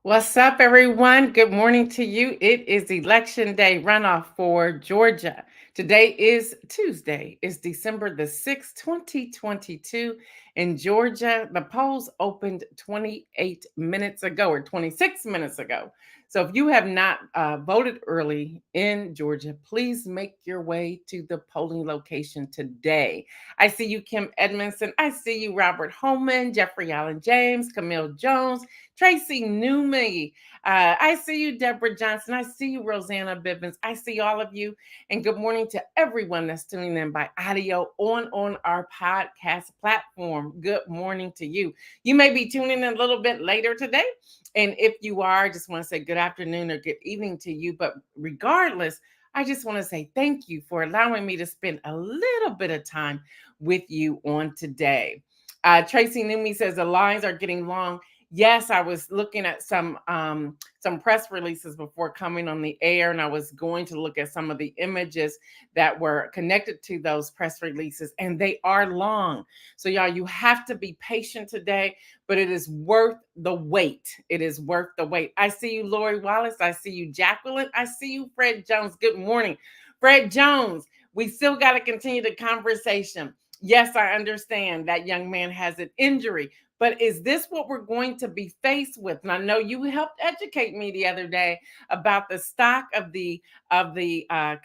What's up, everyone? Good morning to you. It is Election Day runoff for Georgia. Today is Tuesday. It's December the 6th, 2022. In Georgia, the polls opened 28 minutes ago or 26 minutes ago. So if you have not voted early in Georgia, please make your way to the polling location today. I see you, Kim Edmondson. I see you, Robert Holman, Jeffrey Allen James, Camille Jones, Tracy Newman. I see you, Deborah Johnson. I see you, Rosanna Bibbins. I see all of you. And good morning to everyone that's tuning in by audio on our podcast platform. Good morning to you. You may be tuning in a little bit later today. And if you are, I just want to say good afternoon or good evening to you. But regardless, I just want to say thank you for allowing me to spend a little bit of time with you on today. Tracy Numi says the lines are getting long. Yes, I was looking at some press releases before coming on the air, and I was going to look at some of the images that were connected to those press releases, and they are long. So, y'all, you have to be patient today, but it is worth the wait. It is worth the wait. I see you, Lori Wallace. I see you, Jacqueline. I see you, Fred Jones. Good morning, Fred Jones. We still got to continue the conversation. Yes, I understand that young man has an injury, but is this what we're going to be faced with? And I know you helped educate me the other day about the stock of the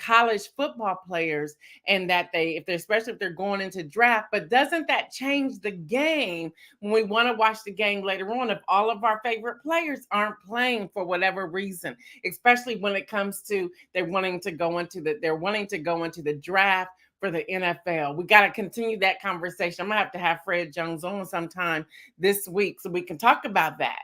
college football players, and that if they're, especially if they're going into draft. But doesn't that change the game when we want to watch the game later on if all of our favorite players aren't playing for whatever reason? Especially when it comes to they're wanting to go into the draft for the NFL. We got to continue that conversation. I'm gonna have to have Fred Jones on sometime this week so we can talk about that.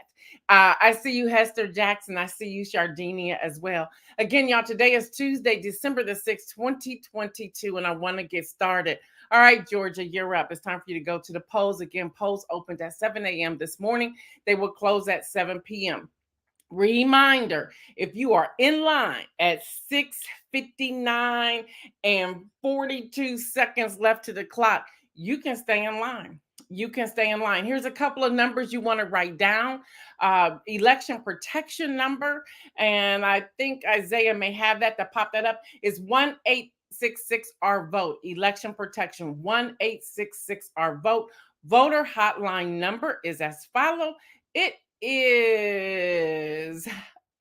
I see you, Hester Jackson. I see you, Shardinia, as well. Again, y'all, today is Tuesday, December the 6th, 2022, and I want to get started. All right, Georgia, you're up. It's time for you to go to the polls. Again, polls opened at 7 a.m. this morning. They will close at 7 p.m. Reminder, if you are in line at 6:59 and 42 seconds left to the clock, you can stay in line. You can stay in line. Here's a couple of numbers you want to write down. Election protection number, and I think Isaiah may have that to pop that up, is 1866R vote. Election protection 1866R vote. Voter hotline number is as follow. It is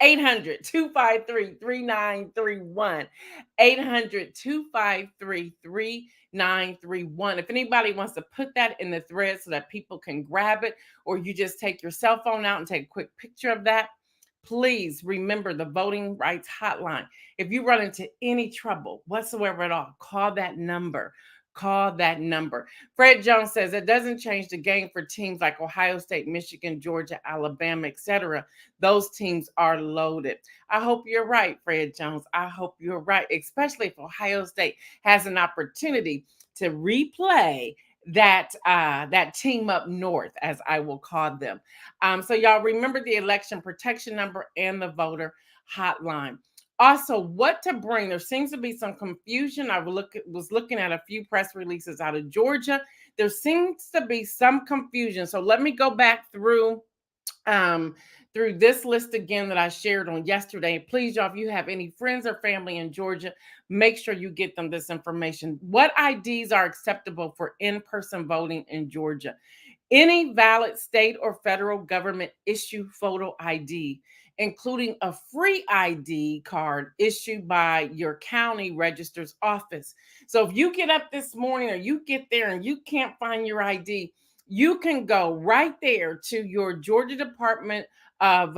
800-253-3931. 800-253-3931. If anybody wants to put that in the thread so that people can grab it, or you just take your cell phone out and take a quick picture of that, please remember the voting rights hotline. If you run into any trouble whatsoever at all, call that number. Call that number. Fred Jones says it doesn't change the game for teams like Ohio State, Michigan, Georgia, Alabama, etc. Those teams are loaded. I hope you're right, Fred Jones. I hope you're right, especially if Ohio State has an opportunity to replay that team up north, as I will call them. So y'all remember the election protection number and the voter hotline. Also, what to bring. There seems to be some confusion. Was looking at a few press releases out of Georgia. There seems to be some confusion. So let me go back um, through this list again that I shared on yesterday. Please, y'all, if you have any friends or family in Georgia, make sure you get them this information. What IDs are acceptable for in-person voting in Georgia? Any valid state or federal government issue photo ID, including a free ID card issued by your county registrar's office. So if you get up this morning or you get there and you can't find your ID, you can go right there to your Georgia Department of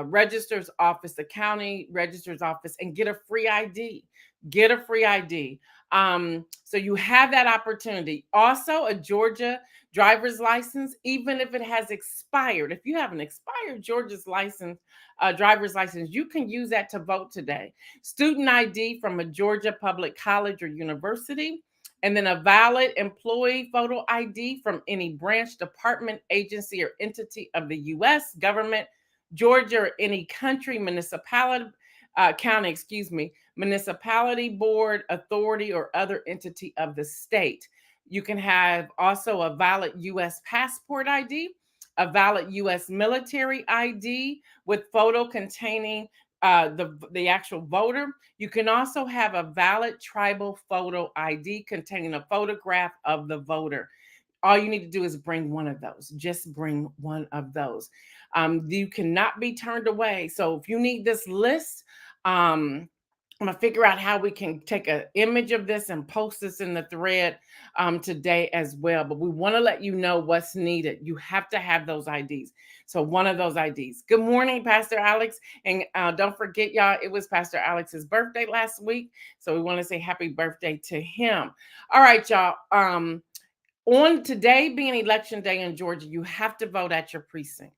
Registrar's office, the county registrar's office, and get a free ID. Get a free ID. So you have that opportunity. Also, a Georgia driver's license, even if it has expired. If you have an expired Georgia's license, driver's license, you can use that to vote today. Student ID from a Georgia public college or university, and then a valid employee photo ID from any branch, department, agency, or entity of the U.S. government, Georgia, or any country, municipality, municipality, board, authority, or other entity of the state. You can have also a valid U.S. passport ID, a valid U.S. military ID with photo containing the actual voter. You can also have a valid tribal photo ID containing a photograph of the voter. All you need to do is bring one of those. Just bring one of those. You cannot be turned away. So if you need this list, I'm gonna figure out how we can take an image of this and post this in the thread today as well. But we want to let you know what's needed. You have to have those IDs. So one of those IDs. Good morning, Pastor Alex, and don't forget, y'all, it was Pastor Alex's birthday last week, so we want to say happy birthday to him. All right, y'all. On today being election day in Georgia, you have to vote at your precinct.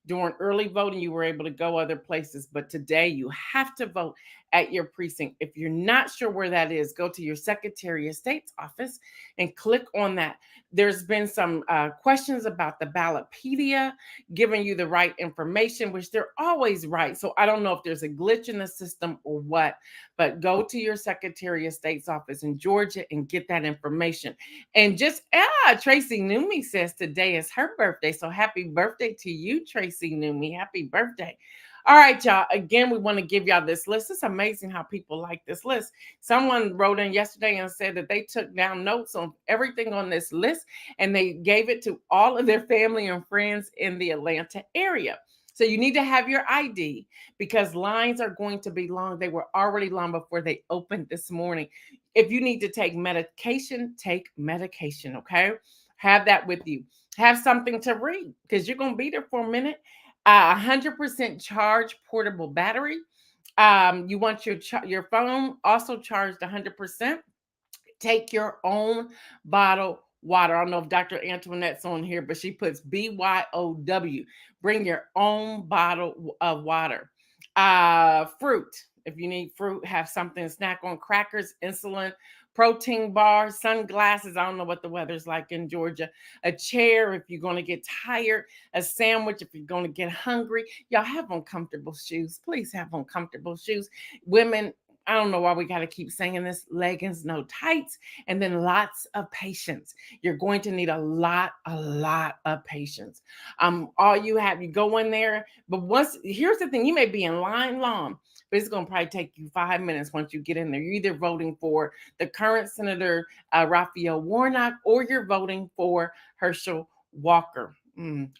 During early voting, you were able to go other places, but today you have to vote at your precinct. If you're not sure where that is, go to your Secretary of State's office and click on that. There's been some questions about the ballotpedia, giving you the right information, which they're always right. So I don't know if there's a glitch in the system or what, but go to your Secretary of State's office in Georgia and get that information. And just, Tracy Numi says today is her birthday. So happy birthday to you, Tracy Numi. Happy birthday. All right, y'all. Again, we want to give y'all this list. It's amazing how people like this list. Someone wrote in yesterday and said that they took down notes on everything on this list and they gave it to all of their family and friends in the Atlanta area. So you need to have your ID because lines are going to be long. They were already long before they opened this morning. If you need to take medication, okay? Have that with you. Have something to read because you're going to be there for a minute. 100% charge portable battery. You want your phone also charged 100%. Take your own bottle water. I don't know if Dr. Antoinette's on here, but she puts BYOW. Bring your own bottle of water. Fruit. If you need fruit, have something to snack on: crackers, insulin, protein bars, sunglasses. I don't know what the weather's like in Georgia. A chair if you're going to get tired, a sandwich if you're going to get hungry. Y'all have on comfortable shoes. Please have on comfortable shoes. Women, I don't know why we got to keep saying this: leggings, no tights, and then lots of patience. You're going to need a lot of patience. All you have, you go in there, but here's the thing: you may be in line long, but it's going to probably take you 5 minutes once you get in there. You're either voting for the current Senator Raphael Warnock or you're voting for Herschel Walker.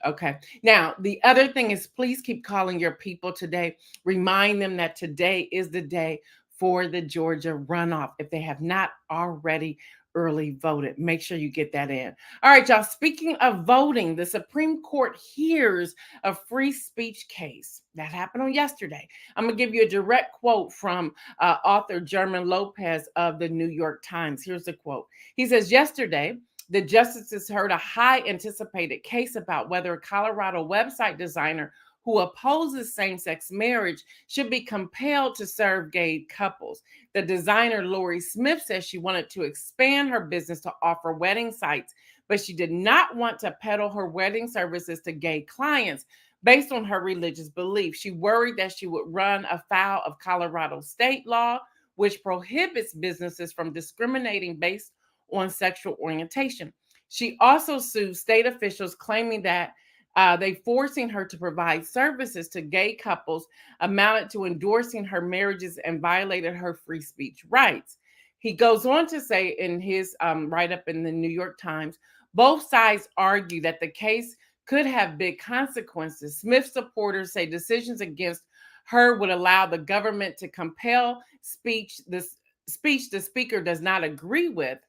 Okay. Now, the other thing is please keep calling your people today. Remind them that today is the day for the Georgia runoff. If they have not already early voted, make sure you get that in. All right, y'all. Speaking of voting, the Supreme Court hears a free speech case that happened on yesterday. I'm going to give you a direct quote from author German Lopez of the New York Times. Here's the quote. He says, yesterday, the justices heard a high anticipated case about whether a Colorado website designer who opposes same-sex marriage should be compelled to serve gay couples. The designer, Lori Smith, says she wanted to expand her business to offer wedding sites, but she did not want to peddle her wedding services to gay clients based on her religious beliefs. She worried that she would run afoul of Colorado state law, which prohibits businesses from discriminating based on sexual orientation. She also sued state officials, claiming that they forcing her to provide services to gay couples amounted to endorsing her marriages and violated her free speech rights. He goes on to say in his write-up in the New York Times, both sides argue that the case could have big consequences. Smith supporters say decisions against her would allow the government to compel speech the speaker does not agree with,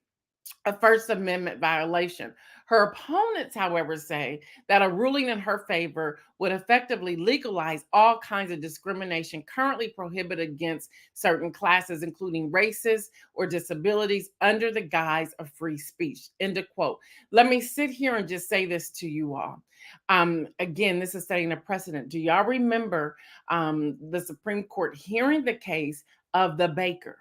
a First Amendment violation. Her opponents, however, say that a ruling in her favor would effectively legalize all kinds of discrimination currently prohibited against certain classes, including races or disabilities, under the guise of free speech. End of quote. Let me sit here and just say this to you all. Again, this is setting a precedent. Do y'all remember the Supreme Court hearing the case of the baker?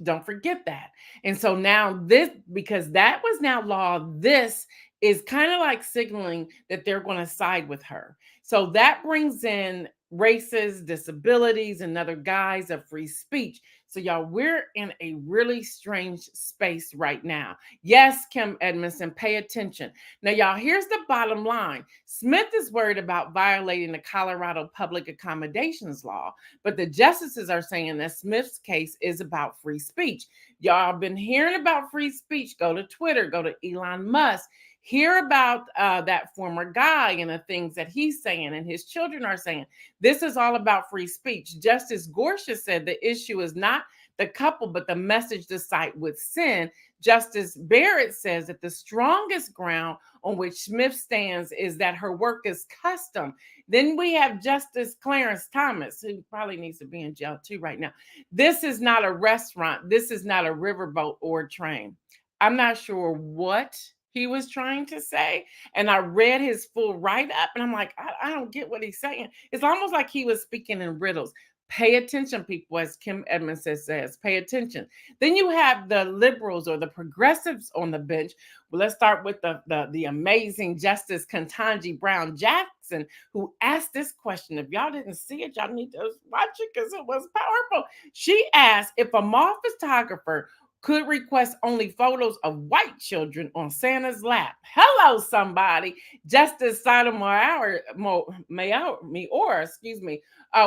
Don't forget that. And so now this, because that was now law, this is kind of like signaling that they're going to side with her. So that brings in races, disabilities, and other guise of free speech. So, y'all, we're in a really strange space right now. Yes, Kim Edmondson, pay attention. Now, y'all, here's the bottom line. Smith is worried about violating the Colorado Public Accommodations Law, but the justices are saying that Smith's case is about free speech. Y'all have been hearing about free speech. Go to Twitter, go to Elon Musk. Hear about that former guy and the things that he's saying and his children are saying. This is all about free speech. Justice Gorsuch said the issue is not the couple, but the message the site would send. Justice Barrett says that the strongest ground on which Smith stands is that her work is custom. Then we have Justice Clarence Thomas, who probably needs to be in jail too right now. This is not a restaurant. This is not a riverboat or a train. I'm not sure what he was trying to say. And I read his full write up and I'm like, I don't get what he's saying. It's almost like he was speaking in riddles. Pay attention, people, as Kim Edmondson says, pay attention. Then you have the liberals or the progressives on the bench. Well, let's start with the amazing Justice Ketanji Brown Jackson, who asked this question. If y'all didn't see it, y'all need to watch it because it was powerful. She asked if a mall photographer could request only photos of white children on Santa's lap. Hello, somebody. Justice Sotomayor,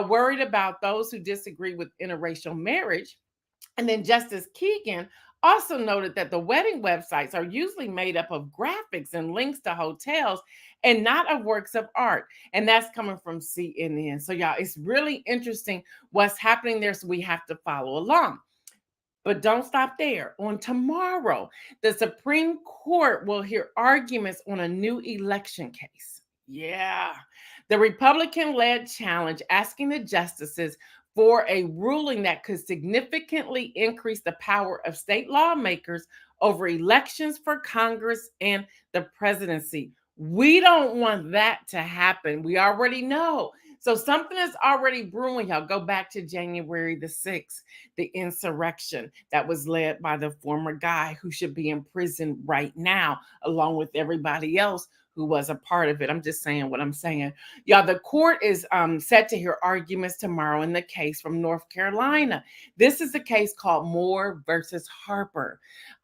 worried about those who disagree with interracial marriage. And then Justice Keegan also noted that the wedding websites are usually made up of graphics and links to hotels and not of works of art. And that's coming from CNN. So, y'all, it's really interesting what's happening there. So we have to follow along. But don't stop there. On tomorrow, the Supreme Court will hear arguments on a new election case. Yeah. The Republican led challenge asking the justices for a ruling that could significantly increase the power of state lawmakers over elections for Congress and the presidency. We don't want that to happen. We already know. So something is already brewing. Y'all go back to January the 6th, the insurrection that was led by the former guy who should be in prison right now, along with everybody else who was a part of it. I'm just saying what I'm saying. Y'all, the court is set to hear arguments tomorrow in the case from North Carolina. This is a case called Moore versus Harper.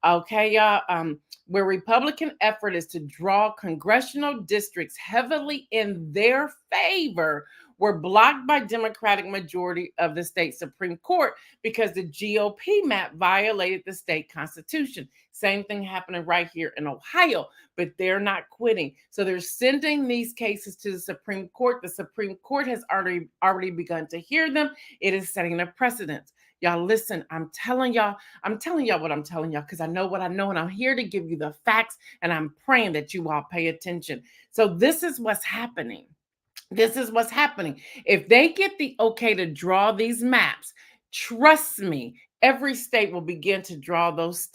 Okay, y'all, where Republican effort is to draw congressional districts heavily in their favor were blocked by Democratic majority of the state Supreme Court because the GOP map violated the state constitution. Same thing happening right here in Ohio, but they're not quitting. So they're sending these cases to the Supreme Court. The Supreme Court has already begun to hear them. It is setting a precedent. Y'all listen, I'm telling y'all what I'm telling y'all because I know what I know and I'm here to give you the facts and I'm praying that you all pay attention. So this is what's happening. This is what's happening. If they get the okay to draw these maps, trust me, every state will begin to draw those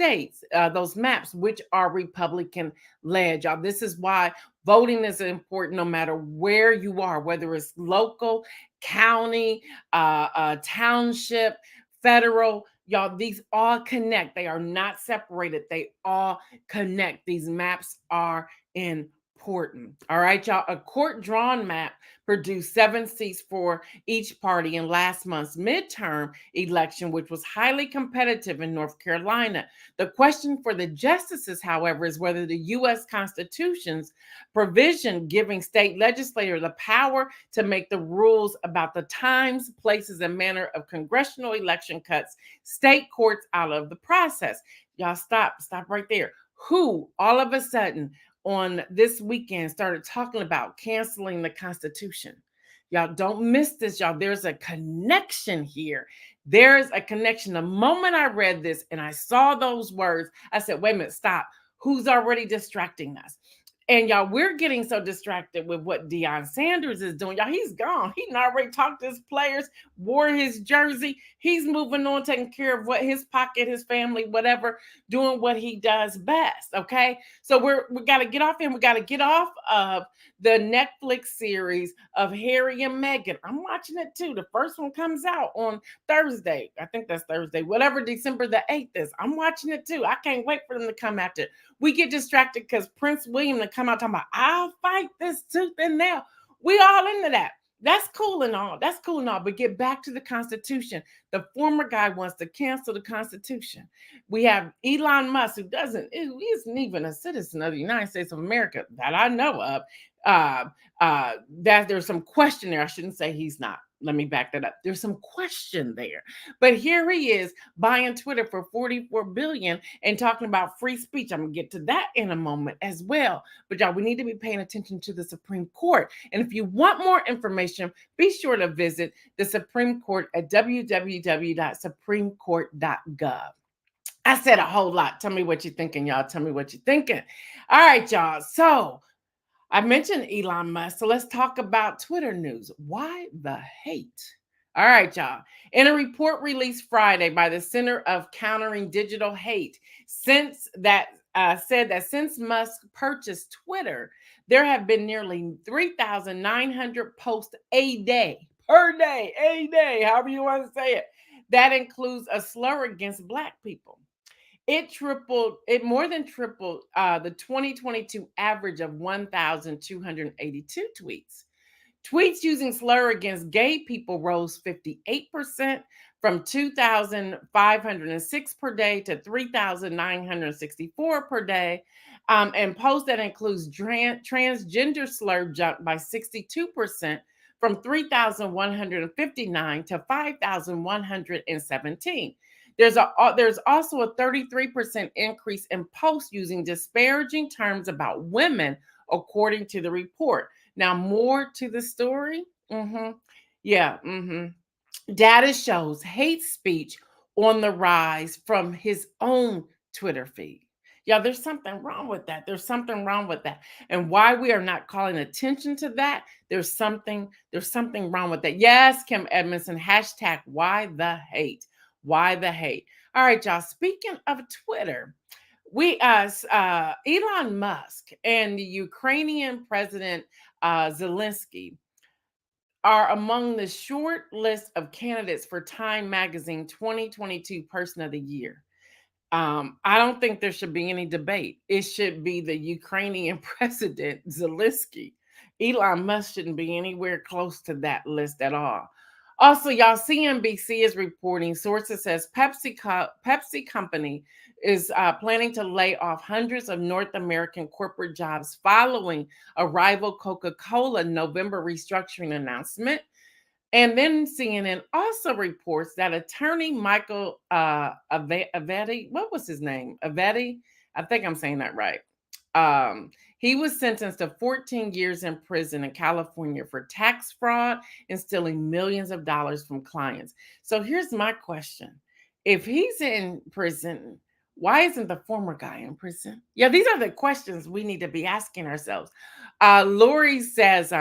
maps, which are Republican led. Y'all, this is why voting is important no matter where you are, whether it's local, county, township, federal. Y'all, these all connect. They are not separated. They all connect. These maps are important. All right, y'all. A court drawn map produced 7 seats for each party in last month's midterm election, which was highly competitive in North Carolina. The question for the justices, however, is whether the U.S. Constitution's provision giving state legislators the power to make the rules about the times, places, and manner of congressional election cuts state courts out of the process. Y'all stop right there. Who all of a sudden on this weekend started talking about canceling the Constitution? Y'all don't miss this, y'all. There's a connection here. There's a connection. The moment I read this and I saw those words, I said, wait a minute, stop. Who's already distracting us? And y'all, we're getting so distracted with what Deion Sanders is doing. Y'all, he's gone. He already talked to his players, wore his jersey. He's moving on, taking care of what his pocket, his family, whatever, doing what he does best. Okay. So we got to get off him. We got to get off of the Netflix series of Harry and Meghan. I'm watching it too. The first one comes out on Thursday. I think that's Thursday, whatever December the 8th is. I'm watching it too. I can't wait for them to come after it. We get distracted because Prince William to come out talking about, I'll fight this tooth and nail. We all into that. That's cool and all. That's cool and all. But get back to the Constitution. The former guy wants to cancel the Constitution. We have Elon Musk, who he isn't even a citizen of the United States of America that I know of. Uh, that there's some question there. I shouldn't say he's not. Let me back that up. There's some question there. But here he is buying Twitter for 44 billion and talking about free speech. I'm gonna get to that in a moment as well. But y'all, we need to be paying attention to the Supreme Court. And if you want more information, be sure to visit the Supreme Court at www.supremecourt.gov. I said a whole lot. Tell me what you're thinking, y'all. Tell me what you're thinking. All right, y'all. So I mentioned Elon Musk, so let's talk about Twitter news. Why the hate? All right, y'all. In a report released Friday by the Center of Countering Digital Hate, said that since Musk purchased Twitter, there have been nearly 3,900 posts a day, however you want to say it. That includes a slur against Black people. It more than tripled the 2022 average of 1,282 tweets. Tweets using slur against gay people rose 58% from 2,506 per day to 3,964 per day. And posts that includes transgender slur jumped by 62% from 3,159 to 5,117. There's also a 33% increase in posts using disparaging terms about women, according to the report. Now, more to the story. Yeah. Data shows hate speech on the rise from his own Twitter feed. Yeah, there's something wrong with that. There's something wrong with that. And why we are not calling attention to that, there's something wrong with that. Yes, Kim Edmondson, hashtag why the hate. Why the hate? All right, y'all. Speaking of Twitter, Elon Musk and the Ukrainian President Zelensky are among the short list of candidates for Time Magazine 2022 Person of the Year. I don't think there should be any debate. It should be the Ukrainian President Zelensky. Elon Musk shouldn't be anywhere close to that list at all. Also, y'all, CNBC is reporting, sources says Pepsi Company is planning to lay off hundreds of North American corporate jobs following a rival Coca-Cola November restructuring announcement. And then CNN also reports that attorney Michael Avetti, what was his name? Avetti? I think I'm saying that right. He was sentenced to 14 years in prison in California for tax fraud and stealing millions of dollars from clients. So here's my question. If he's in prison, why isn't the former guy in prison? Yeah, these are the questions we need to be asking ourselves. Lori says,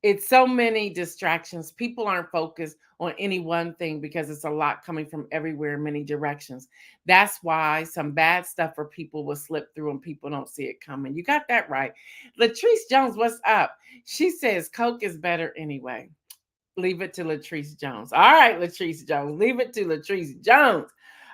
it's so many distractions. People aren't focused on any one thing because it's a lot coming from everywhere in many directions. That's why some bad stuff for people will slip through and people don't see it coming. You got that right. Latrice Jones, what's up? She says Coke is better anyway. Leave it to Latrice Jones. All right, Latrice Jones. Leave it to Latrice Jones.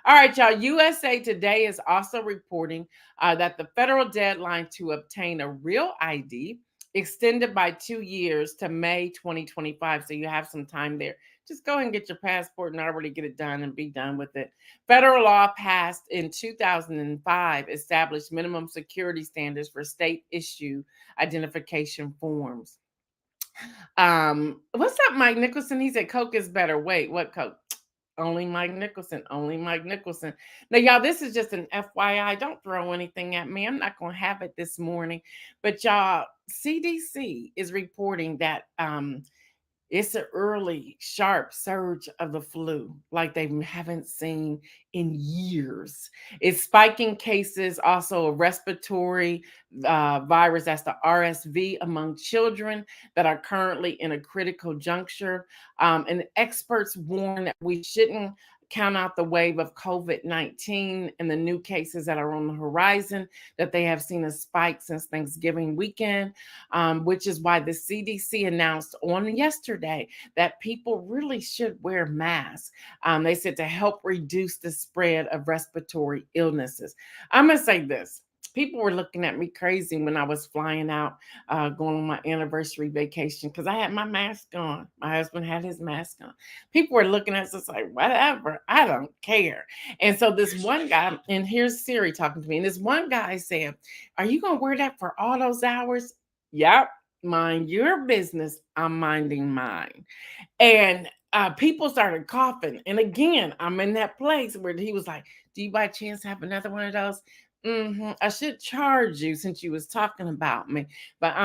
All right, y'all. USA Today is also reporting that the federal deadline to obtain a real ID extended by 2 years to May 2025. So you have some time there. Just go ahead and get your passport and already get it done and be done with it. Federal law passed in 2005 established minimum security standards for state issue identification forms. What's up, Mike Nicholson? He said Coke is better. Wait, what Coke? Only Mike Nicholson. Only Mike Nicholson. Now, y'all, this is just an FYI. Don't throw anything at me. I'm not going to have it this morning. But y'all, CDC is reporting that it's an early, sharp surge of the flu like they haven't seen in years. It's spiking cases, also a respiratory virus, that's the RSV, among children that are currently in a critical juncture. And experts warn that we shouldn't count out the wave of COVID-19 and the new cases that are on the horizon, that they have seen a spike since Thanksgiving weekend, which is why the CDC announced on yesterday that people really should wear masks. They said to help reduce the spread of respiratory illnesses. I'm going to say this. People were looking at me crazy when I was flying out, going on my anniversary vacation because I had my mask on. My husband had his mask on. People were looking at us like, whatever, I don't care. And so this one guy, and here's Siri talking to me, and this one guy said, "Are you gonna wear that for all those hours?" Yep, mind your business. I'm minding mine. And people started coughing. And again, I'm in that place where he was like, "Do you by chance have another one of those?" I should charge you since you was talking about me. But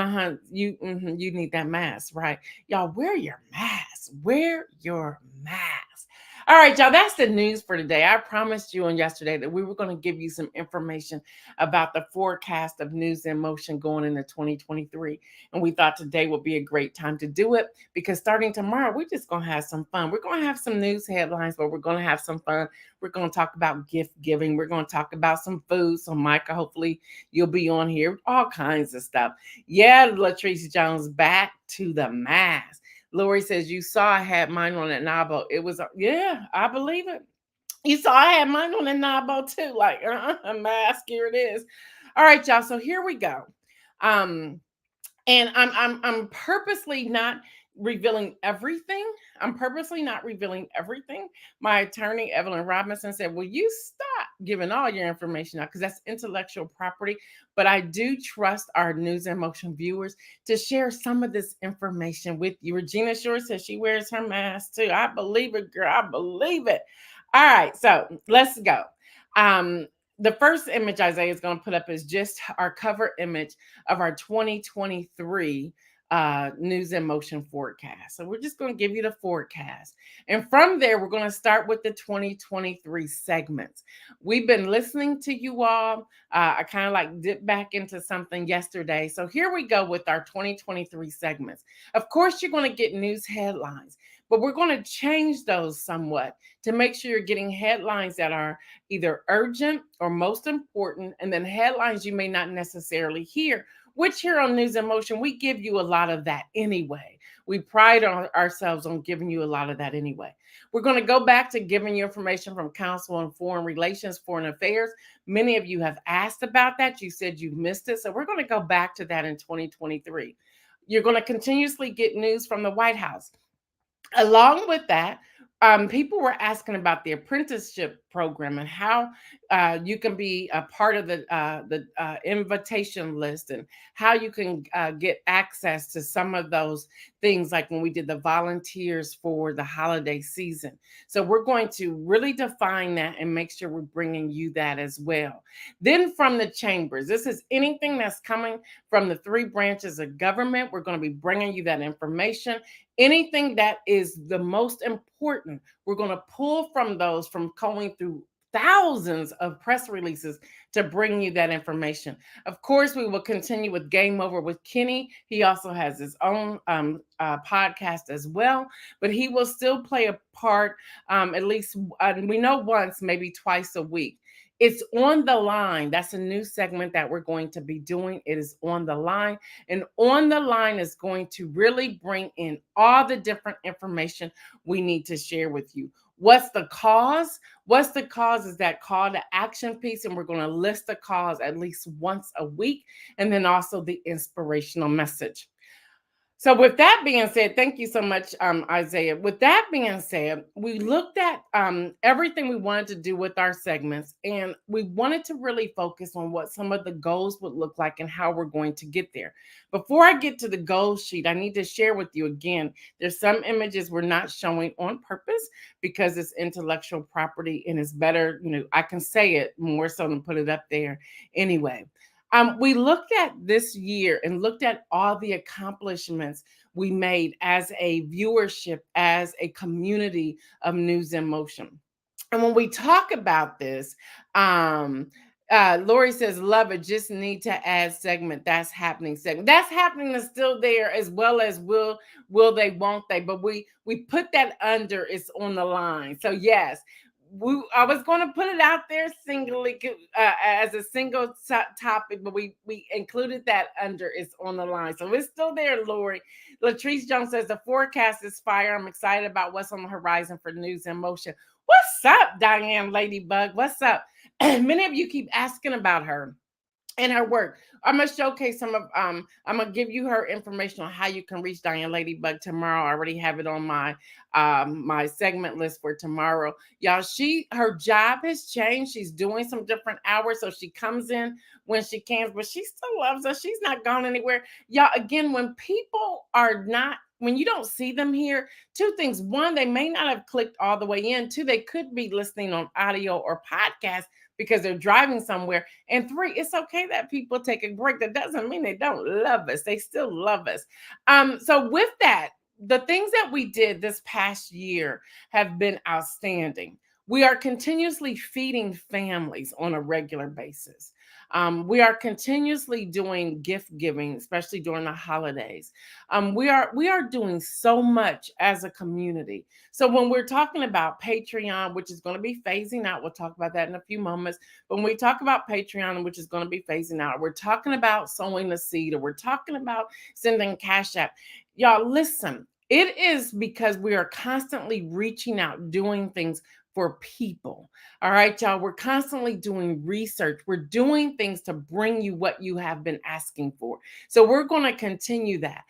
you need that mask, right? Y'all wear your mask. Wear your mask. All right, y'all, that's the news for today. I promised you on yesterday that we were going to give you some information about the forecast of news in motion going into 2023. And we thought today would be a great time to do it because starting tomorrow, we're just going to have some fun. We're going to have some news headlines, but we're going to have some fun. We're going to talk about gift giving. We're going to talk about some food. So, Micah, hopefully you'll be on here. All kinds of stuff. Yeah, Latrice Jones, back to the mask. Lori says, "You saw I had mine on at Nabo." It was, yeah, I believe it. You saw I had mine on at Nabo too. Like, a mask, here it is. All right, y'all. So here we go. Um, and I'm purposely not revealing everything. I'm purposely not revealing everything. My attorney Evelyn Robinson said, "Will you stop giving all your information out because that's intellectual property?" But I do trust our News in Motion viewers to share some of this information with you. Regina Shore says she wears her mask too. I believe it, girl. I believe it. All right, so let's go. Um, the first image Isaiah is going to put up is just our cover image of our 2023 news in motion forecast. So we're just going to give you the forecast. And from there, we're going to start with the 2023 segments. We've been listening to you all. I kind of like dipped back into something yesterday. So here we go with our 2023 segments. Of course, you're going to get news headlines, but we're going to change those somewhat to make sure you're getting headlines that are either urgent or most important, and then headlines you may not necessarily hear, which here on News in Motion, we give you a lot of that anyway. We pride ourselves on giving you a lot of that anyway. We're going to go back to giving you information from Council on Foreign Relations, Foreign Affairs. Many of you have asked about that. You said you missed it. So we're going to go back to that in 2023. You're going to continuously get news from the White House. Along with that, people were asking about the apprenticeship program and how you can be a part of the invitation list and how you can get access to some of those things, like when we did the volunteers for the holiday season. So we're going to really define that and make sure we're bringing you that as well. Then from the chambers, this is anything that's coming from the three branches of government. We're going to be bringing you that information. Anything that is the most important, we're going to pull from those from going through thousands of press releases to bring you that information. Of course, we will continue with Game Over with Kenny. He also has his own podcast as well, but he will still play a part, at least we know once, maybe twice a week. It's on the line. That's a new segment that we're going to be doing. It is on the line. And on the line is going to really bring in all the different information we need to share with you. What's the cause? What's the cause is that call to action piece. And we're going to list the cause at least once a week. And then also the inspirational message. So with that being said, thank you so much, Isaiah. With that being said, we looked at everything we wanted to do with our segments, and we wanted to really focus on what some of the goals would look like and how we're going to get there. Before I get to the goal sheet, I need to share with you again, there's some images we're not showing on purpose because it's intellectual property and it's better, I can say it more so than put it up there anyway. We looked at this year and looked at all the accomplishments we made as a viewership, as a community of News in Motion. And when we talk about this, Lori says, "Love it. Just need to add segment. That's happening. Segment that's happening is still there, as well as will they, won't they? But we put that under. It's on the line. So yes, I was going to put it out there singly as a single topic, but we included that under. It's on the line, so it's still there. Lori, Latrice Jones says the forecast is fire. I'm excited about what's on the horizon for News in Motion. What's up, Diane Ladybug? What's up? Many of you keep asking about her. and her work. I'm gonna showcase some of I'm gonna give you her information on how you can reach Diane Ladybug tomorrow. I already have it on my segment list for tomorrow. Y'all, her job has changed. She's doing some different hours. So she comes in when she can, but she still loves us. She's not gone anywhere. Y'all, again, when you don't see them here, two things. One, they may not have clicked all the way in. Two, they could be listening on audio or podcast because they're driving somewhere. And three, it's okay that people take a break. That doesn't mean they don't love us. They still love us. So with that, the things that we did this past year have been outstanding. We are continuously feeding families on a regular basis. We are continuously doing gift giving, especially during the holidays. We are doing so much as a community. So when we're talking about Patreon, which is going to be phasing out, we'll talk about that in a few moments. But when we talk about Patreon, which is going to be phasing out, we're talking about sowing the seed, or we're talking about sending Cash App. Y'all, listen, it is because we are constantly reaching out, doing things for people. All right, y'all, we're constantly doing research. We're doing things to bring you what you have been asking for. So we're going to continue that.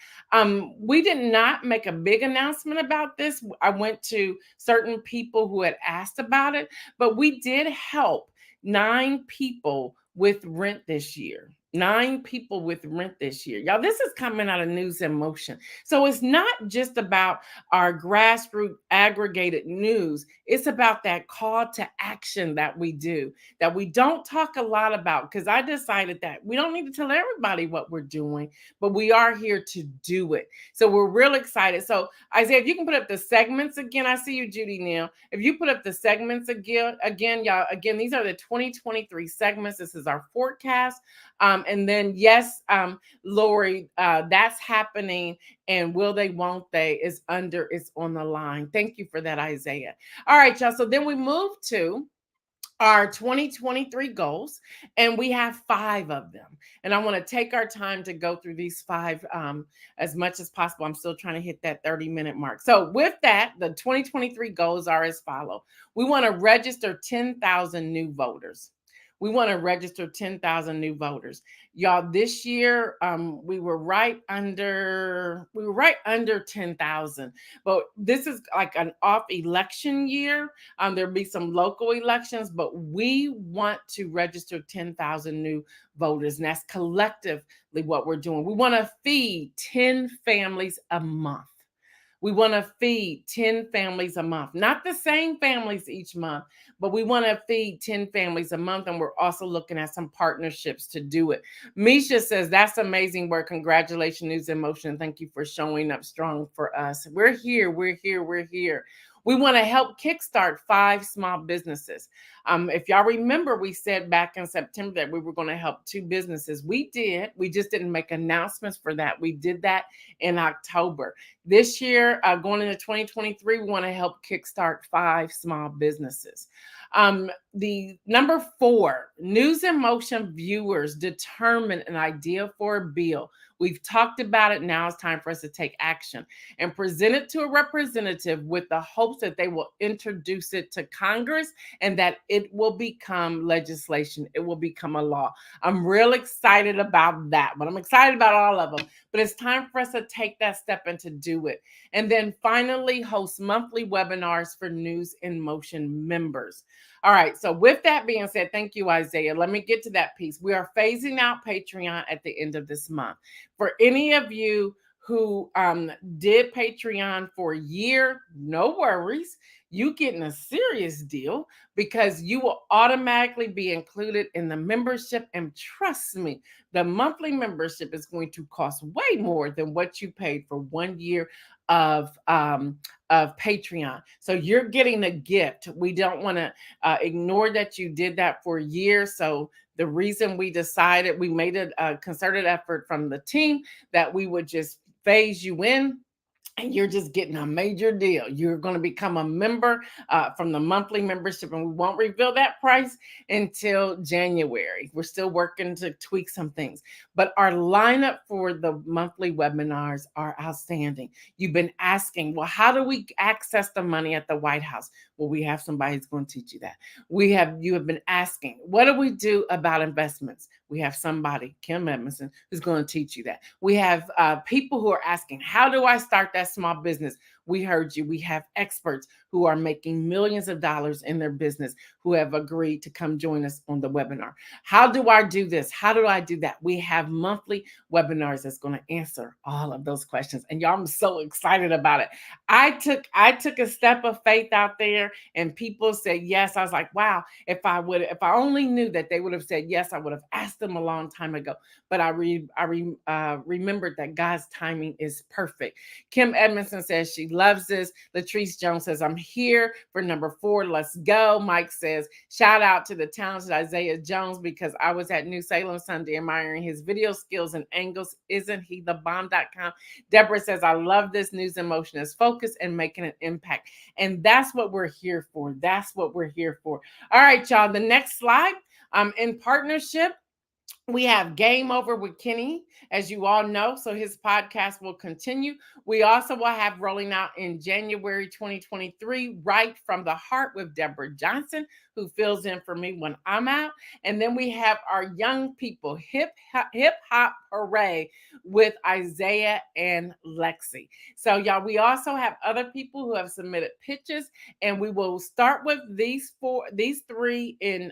We did not make a big announcement about this. I went to certain people who had asked about it, but we did help 9 people with rent this year. 9 people with rent this year. Y'all, this is coming out of News in Motion. So it's not just about our grassroots aggregated news. It's about that call to action that we do, that we don't talk a lot about, because I decided that we don't need to tell everybody what we're doing, but we are here to do it. So we're real excited. So Isaiah, if you can put up the segments again, I see you, Judy Neal. If you put up the segments again, y'all, again, these are the 2023 segments. This is our forecast. And then, yes, Lori, that's happening. And will they, won't they it's on the line. Thank you for that, Isaiah. All right, y'all. So then we move to our 2023 goals, and we have 5 of them. And I want to take our time to go through these 5 as much as possible. I'm still trying to hit that 30-minute mark. So with that, the 2023 goals are as follow. We want to register 10,000 new voters. We want to register 10,000 new voters. Y'all, this year we were right under 10,000. But this is like an off election year. There'll be some local elections, but we want to register 10,000 new voters. And that's collectively what we're doing. We want to feed 10 families a month. We want to feed 10 families a month, not the same families each month, but we want to feed 10 families a month. And we're also looking at some partnerships to do it. Misha says, that's amazing work. Congratulations, News in Motion. Thank you for showing up strong for us. We're here. We're here. We're here. We want to help kickstart 5 small businesses. If y'all remember, we said back in September that we were going to help 2 businesses. We did. We just didn't make announcements for that. We did that in October. This year, going into 2023, we want to help kickstart 5 small businesses. The number 4, News in Motion viewers determine an idea for a bill. We've talked about it. Now it's time for us to take action and present it to a representative with the hopes that they will introduce it to Congress and that it will become legislation. It will become a law. I'm real excited about that, but I'm excited about all of them. But it's time for us to take that step and to do it. And then finally, host monthly webinars for News in Motion members. All right. So with that being said, thank you, Isaiah. Let me get to that piece. We are phasing out Patreon at the end of this month. For any of you who did Patreon for a year, no worries. You getting a serious deal because you will automatically be included in the membership. And trust me, the monthly membership is going to cost way more than what you paid for 1 year of Patreon. So you're getting a gift. We don't want to ignore that you did that for a year. So the reason we decided, we made a concerted effort from the team that we would just phase you in. And you're just getting a major deal. You're going to become a member from the monthly membership, and we won't reveal that price until January. We're still working to tweak some things, but our lineup for the monthly webinars are outstanding. You've been asking, well, how do we access the money at the White House? Well, we have somebody who's going to teach you that. You have been asking, what do we do about investments? We have somebody, Kim Edmondson, who's going to teach you that. We have people who are asking, how do I start that small business? We heard you. We have experts who are making millions of dollars in their business who have agreed to come join us on the webinar. How do I do this? How do I do that? We have monthly webinars that's going to answer all of those questions. And y'all, I'm so excited about it. I took a step of faith out there and people said yes. I was like, wow, if I only knew that they would have said yes, I would have asked them a long time ago. But remembered that God's timing is perfect. Kim Edmondson says she loves this. Latrice Jones says, I'm here for number 4. Let's go. Mike says, shout out to the talented Isaiah Jones because I was at New Salem Sunday admiring his video skills and angles. Isn't he the bomb.com? Deborah says, I love this. News in Motion is focused and making an impact. And that's what we're here for. That's what we're here for. All right, y'all. The next slide. In partnership, we have Game Over with Kenny, as you all know, so his podcast will continue. We also will have rolling out in January 2023, Right from the Heart with Deborah Johnson, who fills in for me when I'm out. And then we have our young people, Hip Hop Hooray with Isaiah and Lexi. So y'all, we also have other people who have submitted pitches, and we will start with these 3 in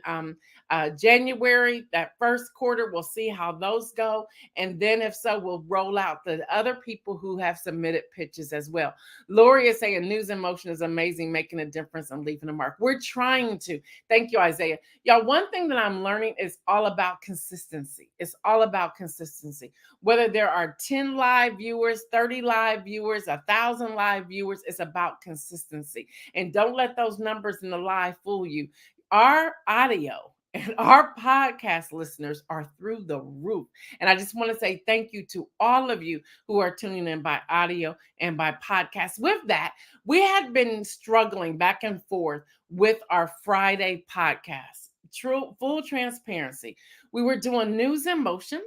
January, that first quarter. We'll see how those go. And then if so, we'll roll out the other people who have submitted pitches as well. Lori is saying News in Motion is amazing, making a difference and leaving a mark. We're trying to. Thank you, Isaiah. Y'all, one thing that I'm learning is all about consistency. It's all about consistency. Whether there are 10 live viewers, 30 live viewers, 1,000 live viewers, it's about consistency. And don't let those numbers in the live fool you. Our audio and our podcast listeners are through the roof. And I just want to say thank you to all of you who are tuning in by audio and by podcast. With that, we had been struggling back and forth with our Friday podcast. Full transparency. We were doing News in Motion,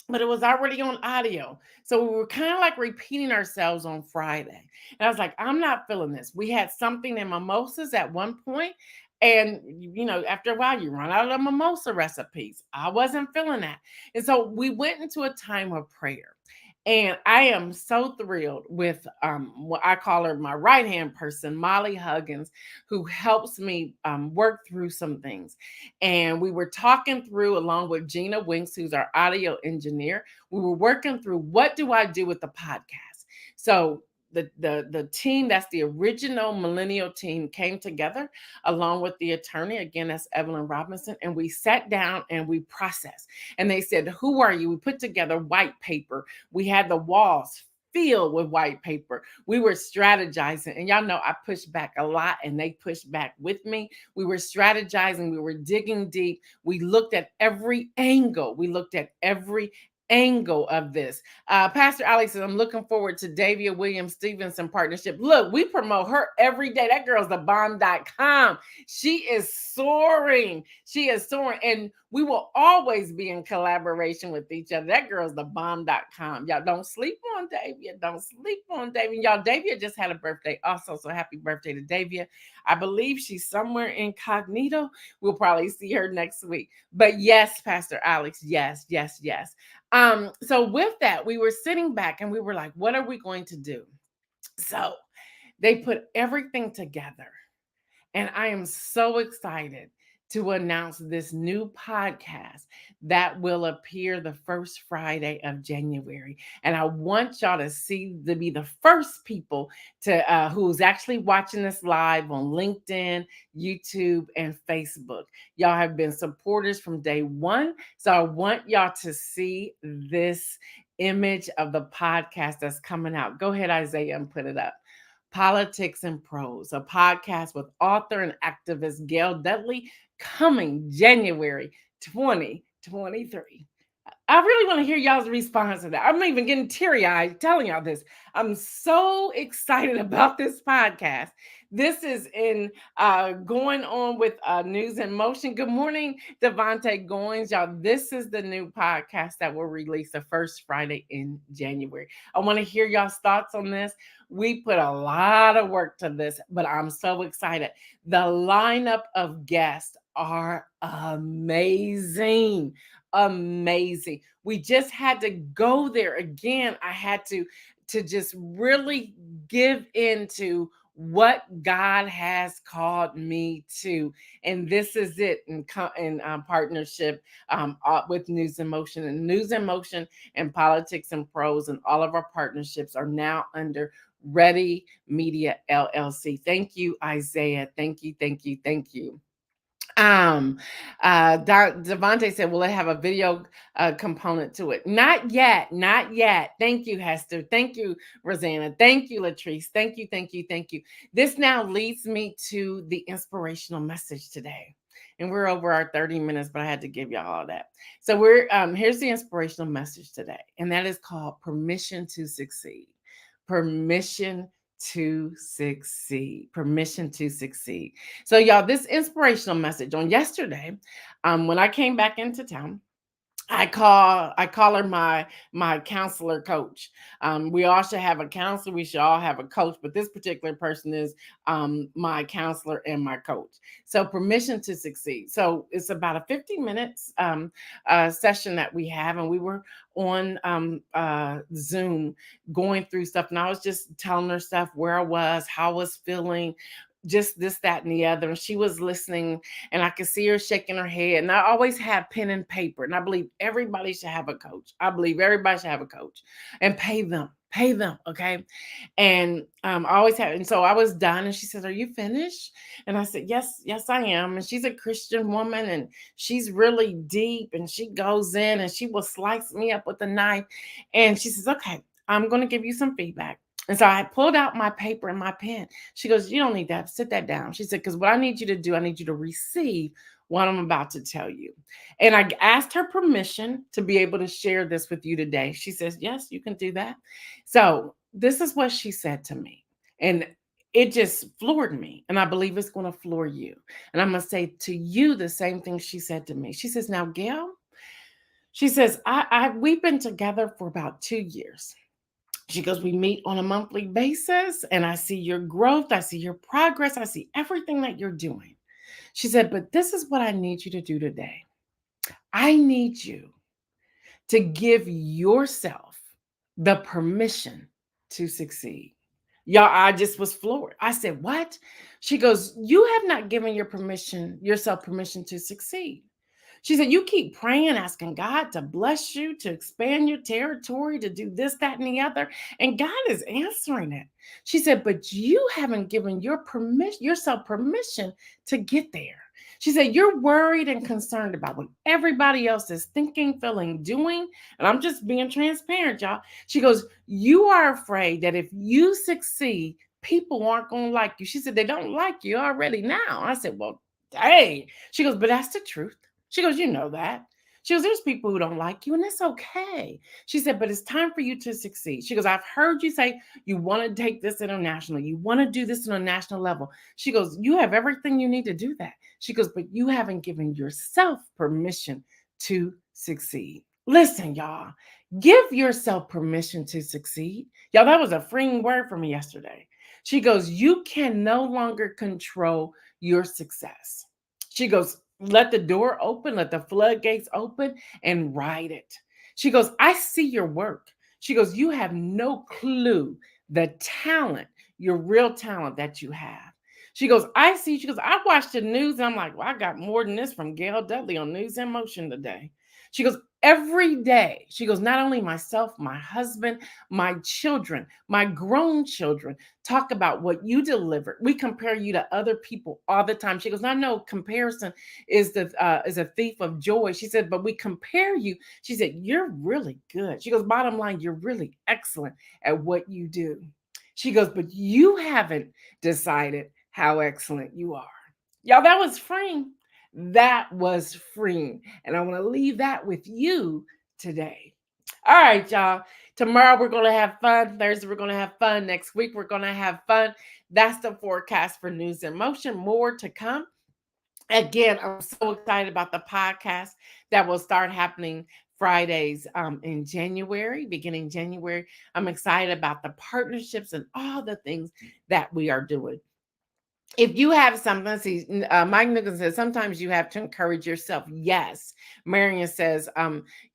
but it was already on audio. So we were kind of like repeating ourselves on Friday. And I was like, I'm not feeling this. We had something in mimosas at one point, and after a while, you run out of mimosa recipes. I wasn't feeling that. And so we went into a time of prayer. And I am so thrilled with what I call her my right hand person, Molly Huggins, who helps me work through some things. And we were talking through, along with Gina Winks, who's our audio engineer, we were working through what do I do with the podcast. So the team, that's the original millennial team, came together along with the attorney, again, that's Evelyn Robinson, and we sat down and we processed. And they said, who are you? We put together white paper. We had the walls filled with white paper. We were strategizing, and y'all know I pushed back a lot and they pushed back with me. We were strategizing, we were digging deep. We looked at every angle. We looked at every angle of this. Pastor Alex says, I'm looking forward to Davia Williams Stevenson partnership. Look, we promote her every day. That girl's the bomb.com. She is soaring. She is soaring. And we will always be in collaboration with each other. That girl's the bomb.com. Y'all don't sleep on Davia. Don't sleep on Davia. Y'all, Davia just had a birthday also. So happy birthday to Davia. I believe she's somewhere incognito. We'll probably see her next week. But yes, Pastor Alex, yes, yes, yes. So with that, we were sitting back and we were like, what are we going to do? So they put everything together. And I am so excited to announce this new podcast that will appear the first Friday of January. And I want y'all to be the first people to who's actually watching this live on LinkedIn, YouTube, and Facebook. Y'all have been supporters from day one. So I want y'all to see this image of the podcast that's coming out. Go ahead, Isaiah, and put it up. Politics and Prose, a podcast with author and activist Gail Dudley, coming January 2023. I really want to hear y'all's response to that. I'm even getting teary-eyed telling y'all this. I'm so excited about this podcast. This is in going on with News in Motion. Good morning, Devontae Goins. Y'all, this is the new podcast that will release the first Friday in January. I want to hear y'all's thoughts on this. We put a lot of work to this, but I'm so excited. The lineup of guests are amazing. amazing. We just had to go there again. I had to just really give into what God has called me to. And this is it in partnership with News in Motion. And News in Motion and Politics and Pros and all of our partnerships are now under Ready Media LLC. Thank you, Isaiah. Thank you, thank you, thank you. Um, Devontae said, "Will it have a video component to it?" Not yet, not yet. Thank you, Hester. Thank you, Rosanna. Thank you, Latrice. Thank you, thank you, thank you. This now leads me to the inspirational message today. And we're over our 30 minutes, but I had to give y'all all that. So here's the inspirational message today, and that is called Permission to Succeed. Permission to succeed. Permission to succeed. So, y'all, this inspirational message on yesterday, when I came back into town, I call her my counselor coach. We all should have a counselor. We should all have a coach, but this particular person is my counselor and my coach. So permission to succeed. So it's about a 50 minutes session that we have, and we were on Zoom going through stuff, and I was just telling her stuff where I was, how I was feeling. Just this, that, and the other. And she was listening, and I could see her shaking her head. And I always have pen and paper. And I believe everybody should have a coach. I believe everybody should have a coach and pay them. Pay them. Okay. And I always have. And so I was done. And she said, "Are you finished?" And I said, "Yes, yes, I am." And she's a Christian woman, and she's really deep, and she goes in and she will slice me up with a knife. And she says, "Okay, I'm going to give you some feedback." And so I pulled out my paper and my pen. She goes, "You don't need that. Sit that down." She said, "Because what I need you to do, I need you to receive what I'm about to tell you." And I asked her permission to be able to share this with you today. She says, "Yes, you can do that." So this is what she said to me. And it just floored me. And I believe it's going to floor you. And I'm going to say to you the same thing she said to me. She says, "Now, Gail," she says, we've been together for about 2 years. She goes, "We meet on a monthly basis, and I see your growth. I see your progress. I see everything that you're doing." She said, "But this is what I need you to do today. I need you to give yourself the permission to succeed." Y'all, I just was floored. I said, "What?" She goes, "You have not given yourself permission to succeed." She said, "You keep praying, asking God to bless you, to expand your territory, to do this, that, and the other. And God is answering it." She said, "But you haven't given yourself permission to get there." She said, "You're worried and concerned about what everybody else is thinking, feeling, doing." And I'm just being transparent, y'all. She goes, "You are afraid that if you succeed, people aren't going to like you." She said, "They don't like you already now." I said, "Well, dang." She goes, "But that's the truth." She goes, "You know that." She goes, "There's people who don't like you, and it's okay." She said, "But it's time for you to succeed." She goes, "I've heard you say you want to take this international. You want to do this on a national level." She goes, "You have everything you need to do that." She goes, "But you haven't given yourself permission to succeed." Listen, y'all, give yourself permission to succeed. Y'all, that was a freeing word for me yesterday. She goes, "You can no longer control your success." She goes, "Let the door open, let the floodgates open and ride it." She goes, "I see your work." She goes, "You have no clue the talent, your real talent that you have." She goes, "I see." She goes, "I watched the news and I'm like, well, I got more than this from Gail Dudley on News in Motion today." She goes, "Every day," she goes, "not only myself, my husband, my children, my grown children talk about what you delivered. We compare you to other people all the time." She goes, "I know comparison is a thief of joy." She said, "But we compare you." She said, "You're really good." She goes, "Bottom line, you're really excellent at what you do." She goes, "But you haven't decided how excellent you are." Y'all, that was freeing. That was freeing. And I want to leave that with you today. All right, y'all. Tomorrow we're going to have fun. Thursday we're going to have fun. Next week we're going to have fun. That's the forecast for News in Motion. More to come. Again, I'm so excited about the podcast that will start happening Fridays in January, beginning January. I'm excited about the partnerships and all the things that we are doing. If you have something, see, Mike Nichols says sometimes you have to encourage yourself. Yes. Marion says,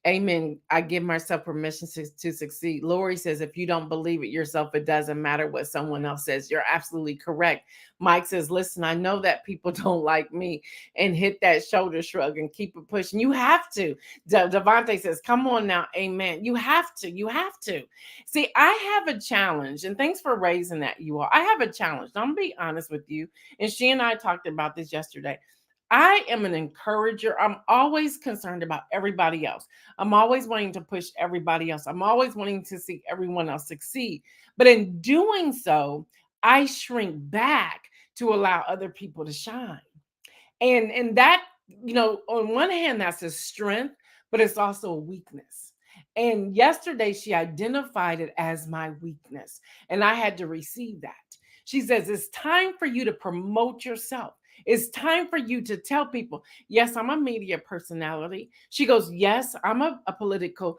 amen. I give myself permission to succeed. Lori says, if you don't believe it yourself, it doesn't matter what someone else says. You're absolutely correct. Mike says, listen, I know that people don't like me, and hit that shoulder shrug and keep it pushing. You have to. Devontae says, come on now. Amen. You have to. You have to. See, I have a challenge, and thanks for raising that, you all. I have a challenge. I'm going to be honest with you. And she and I talked about this yesterday. I am an encourager. I'm always concerned about everybody else. I'm always wanting to push everybody else. I'm always wanting to see everyone else succeed. But in doing so, I shrink back to allow other people to shine. And that, on one hand, that's a strength, but it's also a weakness. And yesterday she identified it as my weakness, and I had to receive that. She says, it's time for you to promote yourself. It's time for you to tell people, yes, I'm a media personality. She goes, yes, I'm a political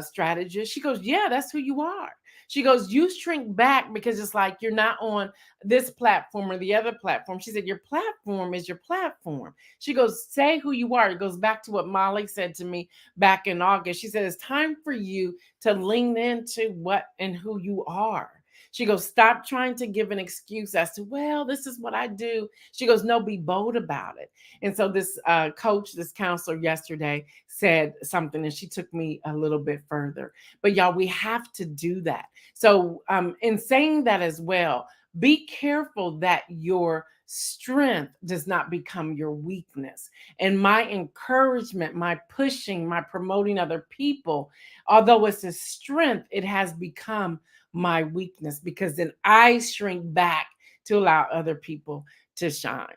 strategist. She goes, yeah, that's who you are. She goes, you shrink back because it's like you're not on this platform or the other platform. She said, your platform is your platform. She goes, say who you are. It goes back to what Molly said to me back in August. She said, it's time for you to lean into what and who you are. She goes, stop trying to give an excuse as to, well, this is what I do. She goes, no, be bold about it. And so this coach, this counselor yesterday said something, and she took me a little bit further. But y'all, we have to do that. So in saying that as well, be careful that your strength does not become your weakness. And my encouragement, my pushing, my promoting other people, although it's a strength, it has become my weakness, because then I shrink back to allow other people to shine.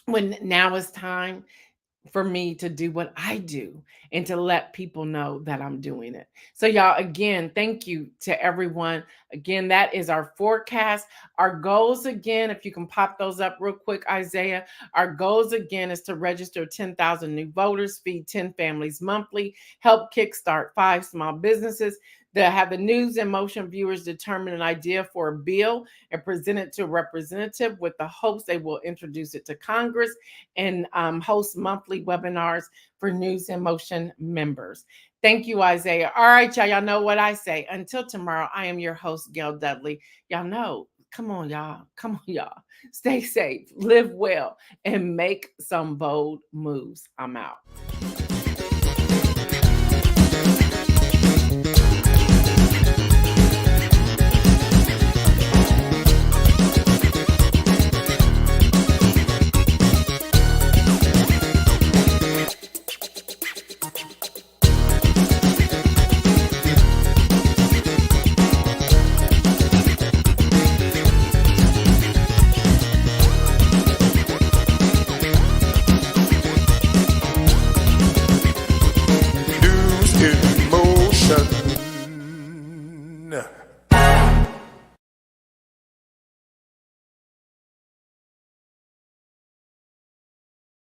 When now is time for me to do what I do and to let people know that I'm doing it. So, y'all, again, thank you to everyone. Again, that is our forecast. Our goals, again, if you can pop those up real quick, Isaiah, our goals, again, is to register 10,000 new voters, feed 10 families monthly, help kickstart 5 small businesses, to have the News in Motion viewers determine an idea for a bill and present it to a representative with the hopes they will introduce it to Congress, and host monthly webinars for News in Motion members. Thank you, Isaiah. All right, y'all. Y'all know what I say. Until tomorrow, I am your host, Gail Dudley. Y'all know. Come on, y'all. Come on, y'all. Stay safe, live well, and make some bold moves. I'm out. News in motion.